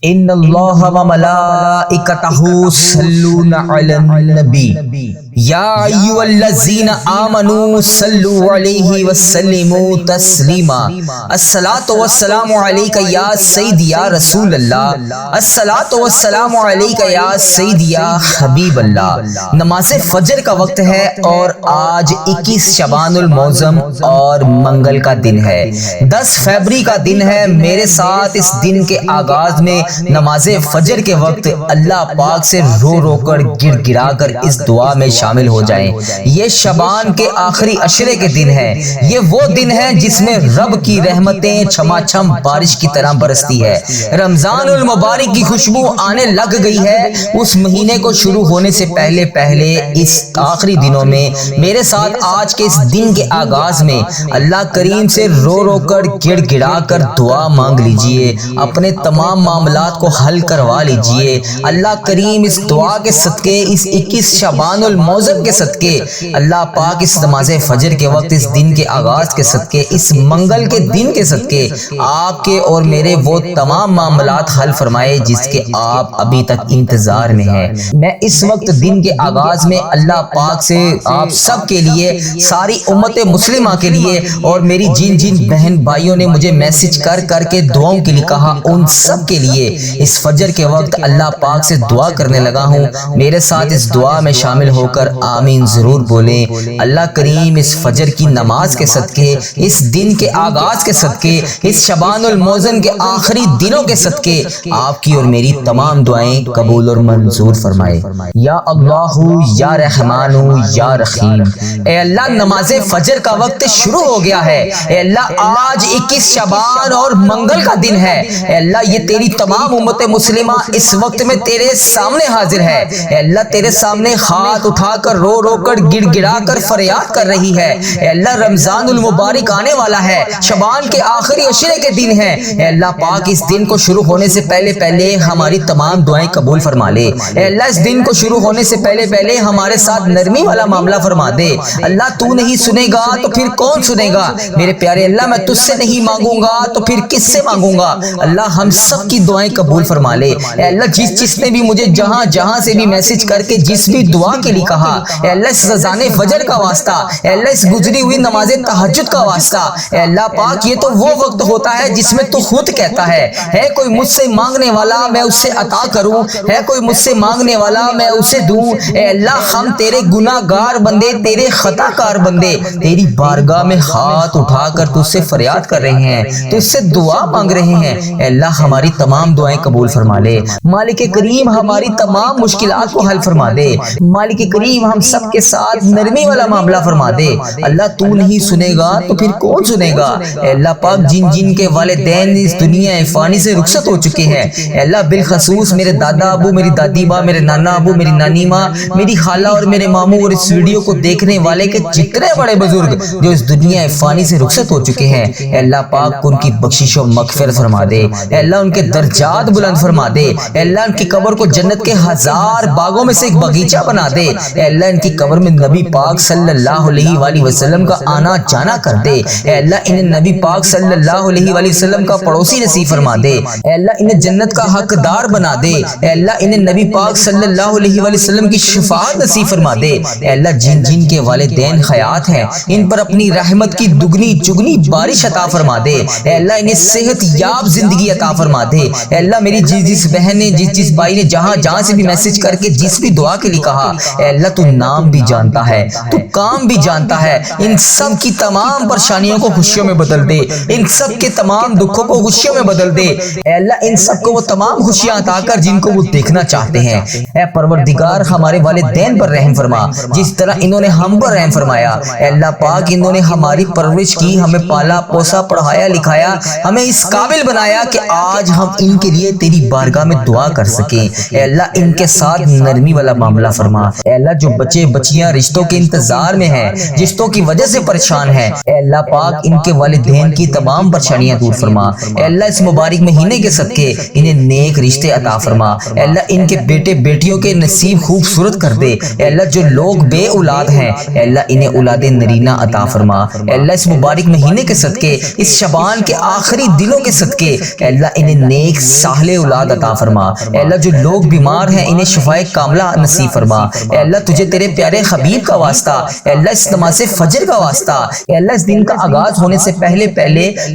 ان اللہ و ملائکتہ یصلون علی النبی یا ایھا الذین آمنوا صلوا علیہ وسلموا تسلیما الصلاۃ والسلام علیک یا سیدی یا رسول اللہ الصلاۃ والسلام علیک یا سیدی یا حبیب اللہ۔ نماز فجر کا وقت ہے اور آج 21 شعبان المعظم اور منگل کا دن ہے، 10 فروری کا دن ہے۔ میرے ساتھ اس دن کے آغاز میں نماز فجر کے وقت اللہ پاک سے رو رو کر گڑ گڑا کر اس دعا میں شامل ہو جائیں۔ یہ شعبان کے آخری عشرے کے دن ہے، یہ وہ دن ہے جس میں رب کی رحمتیں چھما چھم بارش کی طرح برستی ہے۔ رمضان المبارک کی خوشبو آنے لگ گئی ہے۔ اس مہینے کو شروع ہونے سے پہلے پہلے اس آخری دنوں میں میرے ساتھ آج کے اس دن کے آغاز میں اللہ کریم سے رو رو کر گڑ گڑا کر دعا مانگ لیجئے، اپنے تمام معاملات کو حل کروا لیجئے۔ اللہ کریم اس دعا کے صدقے، اس 21 شعبان المعظم کے صدقے، اللہ پاک اس نماز فجر کے وقت، اس دن کے آغاز کے صدقے، اس منگل کے دن کے صدقے آپ کے اور میرے وہ تمام معاملات حل فرمائے جس کے آپ ابھی تک انتظار میں ہیں۔ میں اس وقت دن کے آغاز میں اللہ پاک سے آپ سب کے لیے، ساری امت مسلمہ کے لیے، اور میری جن جن بہن بھائیوں نے مجھے میسج کر کر کے دعاؤں کے لیے کہا، ان سب کے لیے اس فجر کے وقت اللہ پاک سے دعا کرنے لگا ہوں۔ میرے ساتھ اس دعا میں شامل ہو کر آمین ضرور بولیں۔ اللہ کریم اس فجر کی نماز کے صدقے، اس دن کے آغاز کے صدقے، اس شعبان المعظم کے آخری دنوں کے صدقے آپ کی اور میری تمام دعائیں قبول اور منظور فرمائے۔ یا اللہ یا رحمان یا رحیم۔ اے اللہ، نماز فجر کا وقت شروع ہو گیا ہے۔ اے اللہ، آج 21 شعبان اور منگل کا دن ہے۔ اے اللہ، یہ تیری تمام امت مسلمہ اس وقت میں تیرے سامنے حاضر ہے۔ اے اللہ، تیرے سامنے ہاتھ اٹھا کر رو رو کر گڑ گڑا کر فریاد کر رہی ہے۔ اے اللہ، رمضان المبارک آنے والا ہے، شعبان کے آخری عشرے کے دن ہے۔ اے اللہ پاک، اس دن کو شروع ہونے سے پہلے پہلے ہماری تمام دعائیں قبول فرما لے۔ اے اللہ، اس دن کو شروع ہونے سے پہلے پہلے ہمارے ساتھ نرمی والا معاملہ فرما دے۔ اللہ، تو نہیں سنے گا تو پھر کون سنے گا؟ میرے پیارے اللہ، میں تجھ سے نہیں مانگوں گا تو پھر کس سے مانگوں گا؟ اللہ، ہم سب کی دعائیں قبول فرما لے۔ اے اللہ، جس نے بھی مجھے جہاں جہاں سے بھی میسج کر کے جس بھی دعا کے لیے کہا، اے اللہ، اس رمضان فجر کا واسطہ، اے اللہ، اس گزری ہوئی نماز تہجد کا واسطہ، اے اللہ پاک، یہ تو وہ وقت ہوتا ہے جس میں تو خود کہتا ہے کوئی مجھ سے مانگنے والا میں اسے عطا کروں، ہے کوئی مجھ سے مانگنے والا میں اسے دوں۔ اے اللہ، ہم تیرے گناہ گار بندے، تیرے خطا کار بندے تیری بارگاہ میں ہاتھ اٹھا کر تجھ سے فریاد کر رہے ہیں، تجھ سے دعا مانگ رہے ہیں۔ اے اللہ، ہماری تمام دعائیں قبول فرما لے۔ مالک کریم، ہماری تمام مشکلات کو حل فرما دے۔ مالک کریم، ہم سب کے ساتھ نرمی والا معاملہ فرما دے۔ اللہ، تو نہیں سنے گا تو پھر کون سنے گا؟ اے اللہ پاک، جن جن کے والدین اس دنیا فانی سے رخصت ہو چکے ہیں، اے اللہ، بالخصوص میرے دادا ابو، میری دادی ماں، میرے نانا ابو، میری نانی ماں، میری خالہ اور میرے ماموں، اور اس ویڈیو کو دیکھنے والے کے جتنے بڑے بزرگ جو اس دنیا فانی سے رخصت ہو چکے ہیں، اے اللہ پاک، ان کی بخشش و مغفرت فرما دے۔ اے اللہ، ان کے درجات بلند فرما دے۔ اے اللہ، ان کی قبر کو جنت کے 1000 باغوں میں سے ایک باغیچہ بنا دے۔ اے اللہ، ان کی قبر میں نبی پاک صلی اللہ علیہ وآلہ وسلم کا آنا جانا کر دے۔ اے اللہ، انہیں نبی پاک صلی اللہ علیہ وآلہ وسلم کا پڑوسی نصیب فرما دے۔ اے اللہ، انہیں جنت کا حقدار بنا دے۔ اے اللہ، انہیں نبی پاک صلی اللہ علیہ وآلہ وسلم کی شفاعت نصیب فرما دے۔ اے اللہ، جن جن کے والدین حیات ہیں، ان پر اپنی رحمت کی دگنی چگنی بارش عطا فرما دے۔ اے اللہ، انہیں صحت یاب زندگی عطا فرما دے۔ اے اللہ، میری جس بہن نے، جس بھائی نے جہاں جہاں سے بھی میسج کر کے جس بھی دعا کے لیے کہا، اے اللہ، تو نام بھی جانتا ہے، تو کام بھی جانتا ہے، ان سب کی تمام پریشانیوں کو خوشیوں میں بدل دے، ان سب کے تمام دکھوں کو خوشیوں میں بدل دے۔ اے اللہ، ان سب کو وہ تمام خوشیاں عطا کر جن کو وہ دیکھنا چاہتے ہیں۔ اے پروردگار، ہمارے والدین پر رحم فرما، جس طرح انہوں نے ہم پر رحم فرمایا۔ اے اللہ پاک، انہوں نے ہماری پرورش کی، ہمیں پالا پوسا، پڑھایا لکھایا، ہمیں اس قابل بنایا کہ آج ہم ان کے لیے تیری بارگاہ میں دعا کر سکیں۔ اے اللہ، ان کے ساتھ نرمی والا معاملہ فرما۔ اے اللہ، جو بچے بچیاں رشتوں کے انتظار میں ہیں، رشتوں کی وجہ سے پریشان ہیں، اے اللہ پاک، ان کے والدین کی تمام پریشانیاں دور فرما۔ اے اللہ، اس مبارک مہینے کے صدقے انہیں نیک رشتے عطا فرما۔ اے اللہ، ان کے بیٹے بیٹیوں کے نصیب خوبصورت کر دے۔ اے اللہ، جو لوگ بے اولاد ہیں، اے اللہ، انہیں اولاد نرینہ عطا فرما۔ اے اللہ، اس مبارک مہینے کے صدقے، اس شعبان کے آخری دنوں کے صدقے، اے اللہ، انہیں نیک صالح اولاد عطا فرما۔ اے اللہ جو لوگ بیمار ہیں انہیں شفائے کاملہ نصیب فرما۔ اے اللہ تجھے تیرے پیارے حبیب کا واسطہ، اے اللہ اس نماز فجر کا واسطہ، اے اللہ اس دن کا آغاز ہونے سے پہلے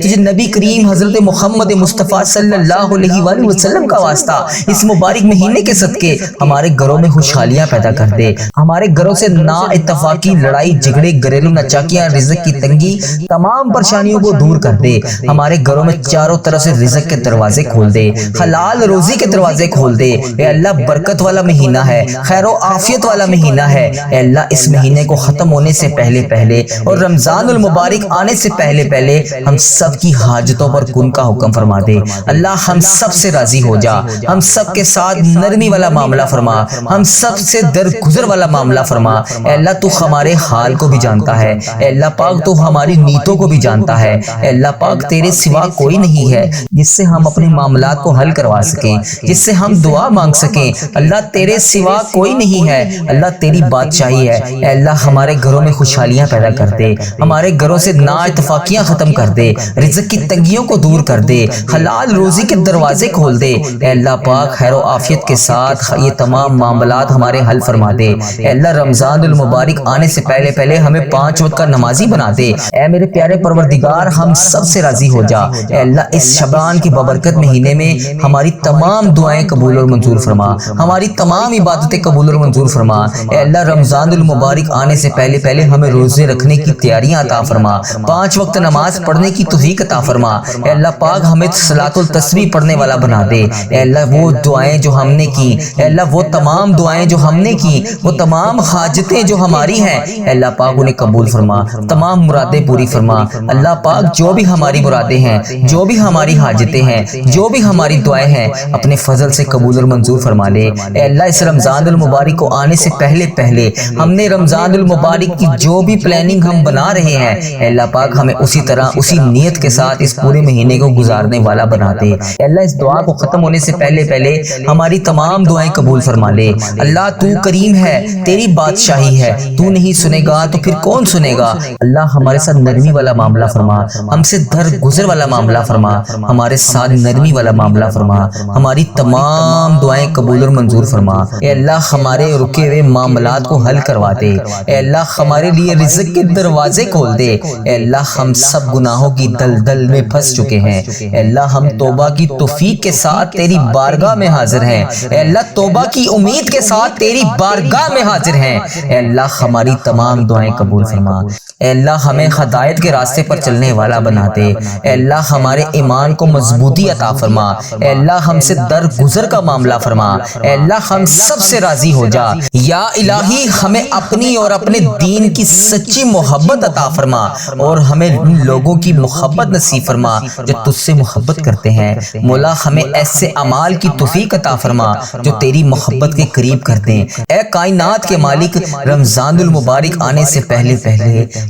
تجھے نبی کریم حضرت محمد مصطفیٰ صلی اللہ علیہ وآلہ وسلم کا واسطہ اس مبارک مہینے کے صدقے ہمارے گھروں میں خوشحالیاں پیدا کر دے، ہمارے گھروں سے نا اتفاقی، لڑائی جھگڑے، گھریلو ناچاکیاں، رزق کی تنگی، تمام پریشانیوں کو دور کر دے، ہمارے گھروں میں چاروں طرف سے رزق کے دروازے کھول دے، حلال روزی کے دروازے کھول دے۔ اے اللہ برکت والا مہینہ ہے، خیر و عافیت والا مہینہ ہے، اے اللہ اس مہینے کو ختم ہونے سے پہلے اور رمضان المبارک آنے سے پہلے ہم سب کی حاجتوں پر کن کا حکم فرما دے۔ اللہ ہم سب سے راضی ہو جا، ہم سب کے ساتھ نرمی والا معاملہ فرما، ہم سب سے درگزر والا معاملہ فرما۔ اے اللہ تو ہمارے حال کو بھی جانتا ہے، اے اللہ پاک تو ہماری نیتوں کو بھی جانتا ہے، اے اللہ پاک تیرے سوا کوئی نہیں ہے جس سے ہم اپنے معاملات کو حل کروا سکیں، جس سے ہم دعا مانگ سکیں۔ اللہ تیرے سوا کوئی نہیں ہے، اللہ تیری بادشاہی ہے۔ اے اللہ ہمارے گھروں میں خوشحالیاں پیدا کر دے، ہمارے گھروں سے نا اتفاقیاں ختم کر دے، رزق کی تنگیوں کو دور کر دے، حلال روزی کے دروازے کھول دے۔ اے اللہ پاک خیر و عافیت کے ساتھ یہ تمام معاملات ہمارے حل فرما دے۔ اے اللہ رمضان المبارک آنے سے پہلے ہمیں 5 وقت کا نمازی بنا دے۔ اے میرے پیارے پروردگار ہم سب سے راضی ہو جا۔ اے اللہ اس شعبان کی بابرکت مہینے میں ہماری تمام دعائیں قبول اور منظور فرما، ہماری تمام عبادتیں قبول اور منظور فرما۔ اے اللہ رمضان المبارک آنے سے پہلے ہمیں روزے رکھنے کی تیاریاں عطا فرما، 5 وقت نماز پڑھنے کی توفیق عطا فرما۔ اے اللہ پاک ہمیں صلاۃ التسبیح پڑھنے والا بنا دے۔ اے اللہ وہ دعائیں جو ہم نے کی، اے اللہ وہ تمام دعائیں جو ہم نے کی، وہ تمام حاجتیں جو ہماری ہیں، اے اللہ پاک انہیں قبول فرما، تمام مرادیں پوری فرما۔ اللہ پاک جو بھی ہماری مرادیں ہیں، جو بھی ہماری حاجتیں ہیں، جو بھی ہماری دعائیں ہیں، اپنے فضل سے قبول اور منظور فرما لے۔ اے اللہ اس رمضان المبارک کو آنے سے پہلے ہم نے رمضان المبارک کی جو بھی پلاننگ ہم بنا رہے ہیں، اے اللہ پاک ہمیں اسی طرح اسی نیت کے ساتھ اس پورے مہینے کو گزارنے والا بنا دے۔ اے اللہ اس دعا کو ختم ہونے سے پہلے ہماری تمام دعائیں قبول فرما لے۔ اللہ تو کریم ہے، تیری بادشاہی ہے، تو نہیں سنے گا تو پھر کون سنے گا۔ اللہ ہمارے ساتھ نرمی والا معاملہ فرما، ہم سے درگزر والا معاملہ فرما، ہمارے ساتھ نرمی والا معاملہ فرما، ہماری تمام دعائیں قبول اور منظور فرما۔ اے اللہ ہمارے رکے ہوئے معاملات کو حل کروا دے۔ اے اللہ ہمارے لیے رزق کے دروازے کھول دے۔ اے اللہ ہم سب گناہوں کی دلدل میں پھنس چکے ہیں، اے اللہ ہم توبہ کی توفیق کے ساتھ تیری بارگاہ میں حاضر ہیں، اے اللہ توبہ کی امید کے ساتھ تیری بارگاہ میں حاضر ہیں۔ اے اللہ ہماری تمام دعائیں قبول فرما۔ اے اللہ ہمیں ہدایت کے راستے پر چلنے والا بنا دے۔ اے اللہ ہمارے ایمان کو مضبوطی عطا فرما۔ اے اللہ ہم سے درگزر کا معاملہ فرما۔ اے اللہ ہم سب سے راضی ہو جا۔ یا الہی ہمیں اپنی اور اپنے دین کی سچی محبت عطا فرما اور ہمیں ان لوگوں کی محبت نصیب فرما جو تجھ سے محبت کرتے ہیں۔ مولا ہمیں ایسے اعمال کی توفیق عطا فرما جو تیری محبت کے قریب کر دیں۔ اے کائنات کے مالک رمضان المبارک آنے سے پہلے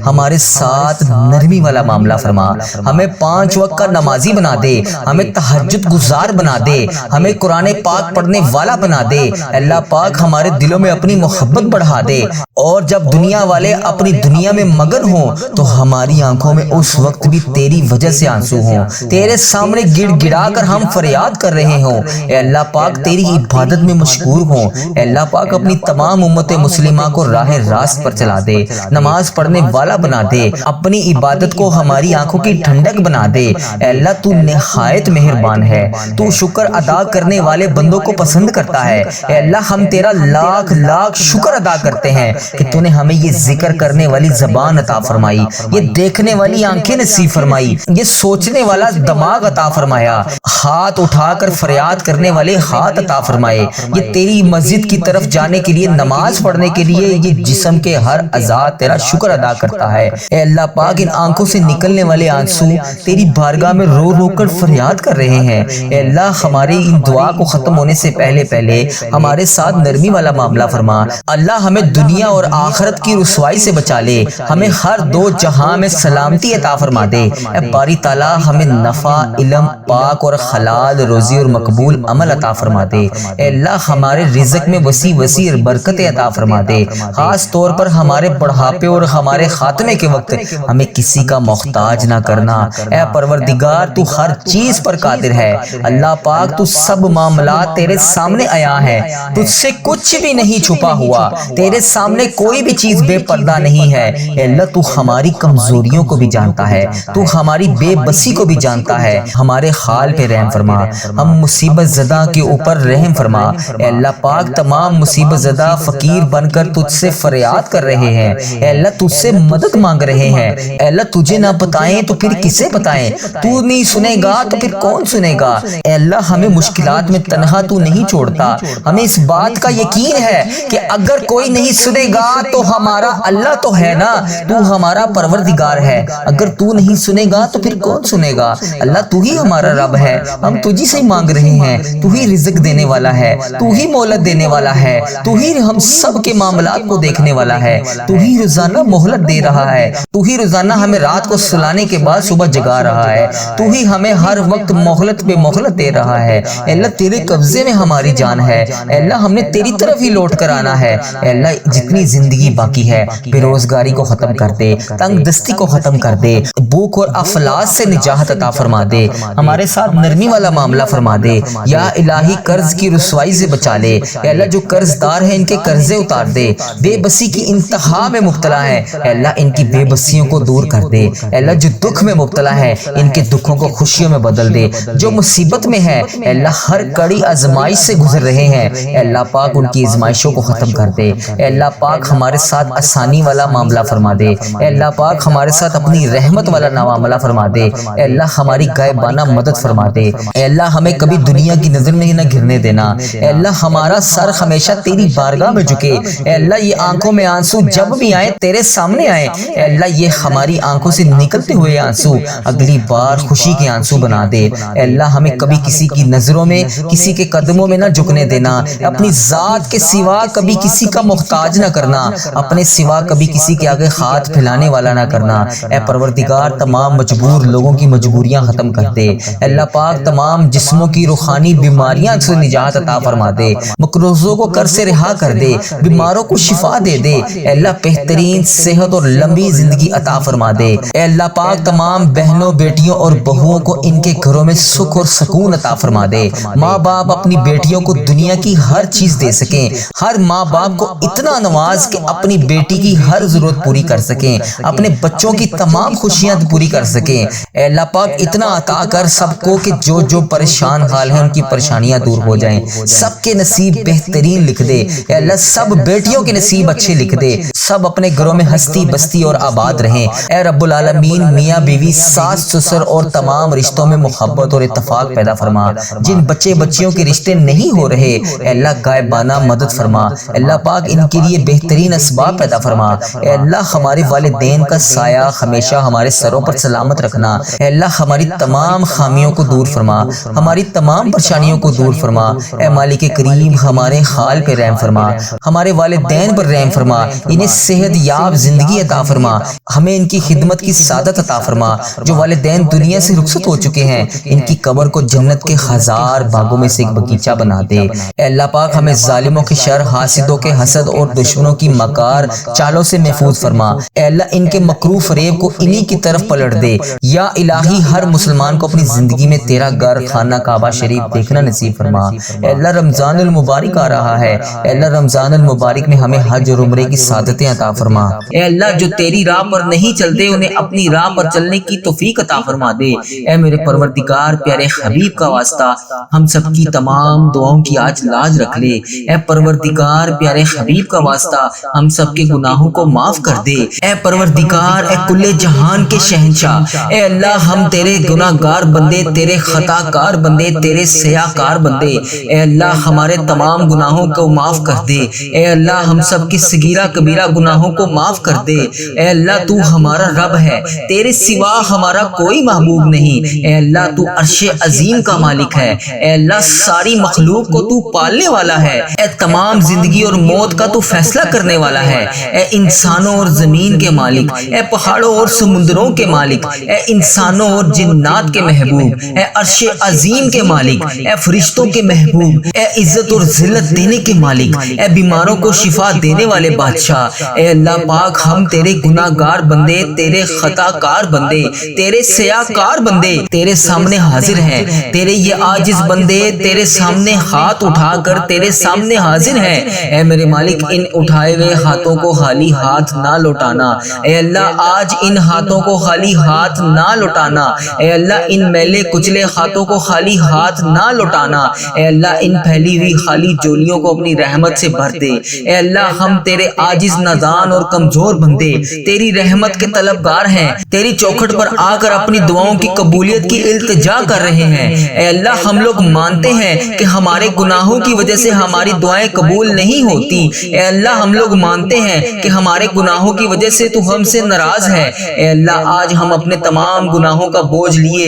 ہمارے ساتھ نرمی والا معاملہ فرما، ہمیں 5 وقت کا نمازی بنا دے، ہمیں تہجد گزار بنا دے، ہمیں قرآن پاک پڑھنے والا بنا دے۔ اللہ پاک ہمارے دلوں میں اپنی محبت بڑھا دے اور جب دنیا والے اپنی دنیا میں مگن ہوں تو ہماری آنکھوں میں اس وقت بھی تیری وجہ سے آنسو ہوں، تیرے سامنے گڑ گڑا کر ہم فریاد کر رہے ہوں۔ اے اللہ پاک تیری عبادت میں مشغول ہوں۔ اے اللہ پاک اپنی تمام امت مسلمہ کو راہ راست پر چلا دے، نماز پڑھنے والا بنا دے، اپنی عبادت کو ہماری آنکھوں کی ٹھنڈک بنا دے۔ اے اللہ تو نہایت مہربان ہے، تو شکر ادا کرنے والے بندوں کو پسند کرتا ہے۔ اے اللہ ہم تیرا لاکھ لاکھ شکر ادا کرتے ہیں کہ تو نے ہمیں یہ ذکر کرنے والی زبان عطا فرمائی، یہ دیکھنے والی آنکھیں نصیب فرمائی، یہ سوچنے والا دماغ عطا فرمایا، ہاتھ اٹھا کر فریاد کرنے والے ہاتھ عطا فرمائے، یہ تیری مسجد کی طرف جانے کے لیے، نماز پڑھنے کے لیے یہ جسم کے ہر اعضاء تیرا شکر ادا کرتا ہے۔ اے اللہ پاک ان آنکھوں سے نکلنے والے آنسو تیری بارگاہ میں رو رو کر فریاد کر رہے ہیں۔ اے اللہ ہماری ان دعا کو ختم ہونے سے پہلے ہمارے ساتھ نرمی والا معاملہ فرما۔ اللہ ہمیں دنیا اور آخرت کی رسوائی سے بچا لے، ہمیں ہر دو جہاں میں سلامتی عطا فرما دے۔ اے باری تعالیٰ ہمیں نفع، علم، پاک اور حلال روزی اور مقبول عمل عطا فرما دے۔ اے اللہ ہمارے رزق میں وسیع وسیع برکتیں عطا فرما دے، خاص طور پر ہمارے بڑھاپے اور ہمارے خاتمے کے وقت ہمیں کسی کا محتاج نہ کرنا۔ اے پروردگار تو ہر چیز پر قادر ہے، اللہ پاک تو سب معاملات تیرے سامنے عیاں ہے، تجھ سے کچھ بھی نہیں چھپا ہوا، تیرے سامنے کوئی بھی چیز بے پردہ نہیں ہے۔ اے اللہ تو ہماری کمزوریوں کو بھی جانتا ہے، تو ہماری بے بسی کو بھی جانتا ہے، ہمارے حال پہ رحم فرما، ہم مصیبت زدہ کے اوپر رحم فرما۔ اے اللہ پاک تمام مصیبت زدہ فقیر بن کر تجھ سے فریاد کر رہے ہیں، اے اللہ تجھ سے مدد مانگ رہے ہیں۔ اے اللہ تجھے نہ بتائیں تو پھر کسے بتائیں، تو نہیں سنے گا تو پھر کون سنے گا۔ اے اللہ ہمیں مشکلات میں تنہا تو نہیں چھوڑتا، ہمیں اس بات کا یقین ہے کہ اگر کوئی نہیں سنے گا تو ہمارا اللہ تو ہے نا، تو ہمارا پروردگار ہے، اگر تو نہیں سنے گا تو پھر کون سنے گا۔ اللہ تو ہی ہمارا رب ہے، ہم تجھی سے مانگ رہے ہیں، تو ہی رزق دینے والا ہے، تو ہی مہلت دینے والا ہے، تو ہی ہم سب کے معاملات کو دیکھنے والا ہے، تو ہی روزانہ مہلت دے رہا ہے، تو ہی روزانہ ہمیں رات کو سلانے کے بعد صبح جگا رہا ہے، تو ہی ہمیں ہر وقت مہلت پہ مہلت دے رہا ہے۔ اے اللہ تیرے قبضے میں ہماری جان ہے، اے اللہ ہم نے تیری طرف ہی لوٹ کر آنا ہے۔ اے اللہ جتنی زندگی باقی ہے بے روزگاری کو ختم کر دے، تنگ دستی کو ختم کر دے، بھوک اور افلاس سے نجات عطا فرما دے، ہمارے ساتھ نرمی والا معاملہ فرما دے، یا الہی قرض کی رسوائی سے بچا لے۔ اے اللہ جو قرض دار ہیں ان کے قرضے اتار دے، بے بسی کی انتہا میں مبتلا ہے، اے اللہ ان کی بے بسیوں کو دور کر دے۔ اے اللہ جو دکھ میں مبتلا ہے ان کے دکھوں کو خوشیوں میں بدل دے، جو مصیبت میں ہے اے اللہ ہر کڑی آزمائش سے گزر رہے ہیں، اے اللہ پاک ان کی آزمائشوں کو ختم کر دے۔ اے اللہ پاک ہمارے ساتھ آسانی والا معاملہ فرما دے، اے اللہ پاک ہمارے ساتھ اپنی رحمت والا معاملہ فرما دے، اے اللہ ہماری غائبانہ مدد فرما دے، اے اللہ ہمیں کبھی دنیا کی نظر میں ہی نہ گرنے دینا، اے اللہ ہمارا سر ہمیشہ تیری بارگاہ میں جھکے، اے اللہ یہ آنکھوں میں آنسو جب بھی آئے تیرے سامنے آئے، اے اللہ یہ ہماری آنکھوں سے نکلتے ہوئے آنسو اگلی بار خوشی کے آنسو بنا دے۔ اے اللہ ہمیں کبھی کسی کی نظروں میں، کسی کے قدموں میں نہ جھکنے دینا، اپنی ذات کے سوا کبھی کسی کا محتاج نہ کرنا، اپنے سوا کبھی کسی کے آگے ہاتھ پھیلانے والا نہ کرنا۔ اے پروردگار تمام مجبور لوگوں کی مجبوریاں ختم کر دے، اے اللہ پاک تمام جسموں کی روحانی بیماریاں سے نجات عطا فرما دے، مقروضوں کو قرض سے رہا کر دے، بیماروں کو شفا دے دے، اے اللہ بہترین صحت اور لمبی زندگی عطا فرما دے۔ اے اللہ پاک تمام بہنوں، بیٹیوں اور بہوؤں کو ان کے گھروں میں سکھ اور سکون عطا فرما دے۔ ماں باپ اپنی بیٹیوں کو دنیا کی ہر چیز دے سکیں، ہر ماں باپ کو اتنا نواز کہ اپنی بیٹی کی ہر ضرورت پوری کر سکیں، اپنے بچوں کی تمام خوشیاں پوری کر سکیں۔ اے اللہ پاک اتنا عطا کر سب کو کہ جو پریشان حال ہیں ان کی پریشانیاں دور ہو جائیں، سب کے نصیب بہترین لکھ دے۔ اے اللہ سب بیٹیوں کے نصیب اچھے لکھ دے، سب اپنے گھروں میں ہستی بستی اور آباد رہیں۔ اے رب العالمین میاں بیوی، ساس سسر اور تمام رشتوں میں محبت اور اتفاق پیدا فرما۔ جن بچے بچیوں کے رشتے نہیں ہو رہے اے اللہ غائبانہ مدد فرما، اے اللہ پاک ان کے لیے بہترین اسباب پیدا فرما۔ اے اللہ ہمارے والدین کا سایہ ہمیشہ ہمارے سروں پر سلامت رکھنا، اے اللہ ہماری تمام خامیوں کو دور فرما، ہماری تمام پریشانیوں کو دور فرما۔ اے مالک کریم ہمارے حال پہ رحم فرما، ہمارے والدین پر رحم فرما، انہیں صحت یاب زندگی عطا فرما، ہمیں ان کی خدمت کی سعادت عطا فرما۔ جو والدین دنیا سے رخصت ہو چکے ہیں ان کی قبر کو جنت کے ہزار باغوں میں سے ایک باغیچہ بنا دے۔ اے اللہ پاک ہمیں ظالموں کے شر، حاسدوں کے حسد اور دشمنوں کی مکار چالوں سے محفوظ فرما۔ اے اللہ ان کے مکروہ فریب کو انہی کی طرف پلٹ دے۔ یا الہی ہر مسلمان کو اپنی زندگی میں تیرا گھر خانہ کعبہ شریف دیکھنا نصیب فرما۔ اے اللہ رمضان المبارک آ رہا ہے، اے اللہ رمضان المبارک میں ہمیں حج اور عمرے کی سعادتیں عطا فرما۔ اے اللہ جو تیری راہ پر نہیں چلتے انہیں اپنی راہ پر چلنے کی توفیق عطا فرما دے۔ اے میرے پروردگار پیارے حبیب کا واسطہ ہم سب کی تمام دعاؤں کی آج لاج رکھ لے۔ اے پروردگار پیارے حبیب کا واسطہ ہم سب کے گناہوں کو معاف کر دے۔ اے پروردگار، اے کل جہان کے شہنشاہ، اے اللہ ہم تیرے گناہ گار بندے، تیرے خطا کار بندے، تیرے سیاہ کار بندے، اے اللہ ہمارے تمام گناہوں کو معاف کر دے۔ اے اللہ ہم سب کی صغیرہ کبیرہ گناہوں کو معاف کر دے۔ اے اللہ تو ہمارا رب ہے، تیرے سوا ہمارا کوئی محبوب نہیں۔ اے اللہ تو عرش عظیم کا مالک ہے، اے اللہ ساری مخلوق کو تو پالنے والا ہے۔ اے تمام زندگی اور موت کا تو فیصلہ فیصلہ کرنے والا ہے۔ اے انسانوں اور زمین کے مالک، اے پہاڑوں اور سمندروں کے مالک، اے انسانوں اور جنات کے محبوب، اے عرش عظیم کے مالک، اے فرشتوں کے محبوب، اے عزت اور ذلت دینے کے مالک، اے بیماروں کو شفا دینے والے بادشاہ، اے اللہ پاک ہم تیرے گناہ گار بندے، تیرے خطا کار بندے، تیرے سیاہ کار بندے تیرے سامنے حاضر ہیں۔ تیرے یہ عاجز بندے تیرے سامنے ہاتھ اٹھا کر تیرے سامنے حاضر ہیں۔ اے میرے مالک ان اٹھائے ہوئے ہاتھوں کو خالی ہاتھ نہ لوٹانا۔ اے اللہ آج ان ہاتھوں کو خالی ہاتھ نہ لوٹانا۔ اے اللہ ان میلے کچلے ہاتھوں کو خالی ہاتھ نہ لوٹانا۔ اے اللہ ان پھیلی ہوئی خالی جولیوں کو اپنی رحمت سے بھر دے۔ اے اللہ ہم تیرے عاجز نادان اور کمزور بندے تیری رحمت کے طلبگار ہیں، تیری چوکھٹ پر آ کر اپنی دعاؤں کی قبولیت کی التجا کر رہے ہیں۔ اے اللہ ہم لوگ مانتے ہیں کہ ہمارے گناہوں کی وجہ سے ہماری دعائیں قبول نہیں ہوتی۔ اے اللہ ہم لوگ مانتے ہیں کہ ہمارے گناہوں کی وجہ سے تو ہم سے ناراض ہے۔ اے اللہ آج ہم اپنے تمام گناہوں کا بوجھ لیے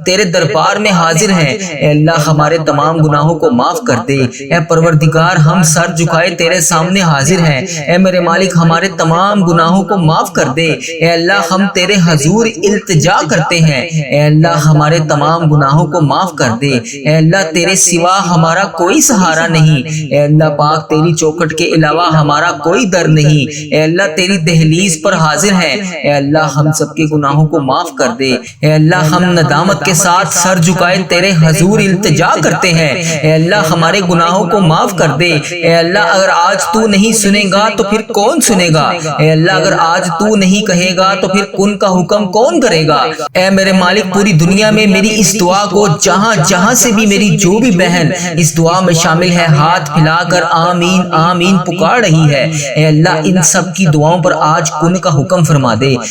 تیرے دربار میں حاضر ہیں۔ اے اللہ ہمارے تمام گناہوں کو معاف کر دے۔ اے پروردگار ہم سر جھکائے تیرے سامنے حاضر ہیں۔ اے میرے مالک ہمارے تمام گناہوں کو معاف کر دے۔ اے اللہ ہم تیرے حضور التجا کرتے ہیں۔ اے اللہ ہمارے تمام گناہوں کو معاف کر دے۔ اے اللہ تیرے سوا ہمارا کوئی سہارا نہیں۔ اے اللہ پاک تیری چوکھٹ کے علاوہ ہمارا کوئی در نہیں۔ اے اللہ تیری دہلیز پر حاضر ہیں۔ اے اللہ ہم سب کے گناہوں کو معاف کر دے۔ اے اللہ ہم ندامت کے ساتھ سر جھکائے تیرے حضور التجا کرتے ہیں۔ اے اللہ ہمارے گناہوں کو معاف کر دے۔ اے اللہ اگر آج تو نہیں سنے گا تو پھر کون سنے گا؟ اے اللہ اگر آج تو نہیں کہے گا تو پھر کن کا حکم کون کرے گا؟ اے میرے مالک پوری دنیا میں میری اس دعا کو جہاں سے بھی میری جو بھی بہن اس دعا میں شامل ہے ہاتھ پھیلا کر آمین آمین پکار رہی ہے، اے اللہ ان سب کی دعاؤں پر آج کن کا حکم فرما دے۔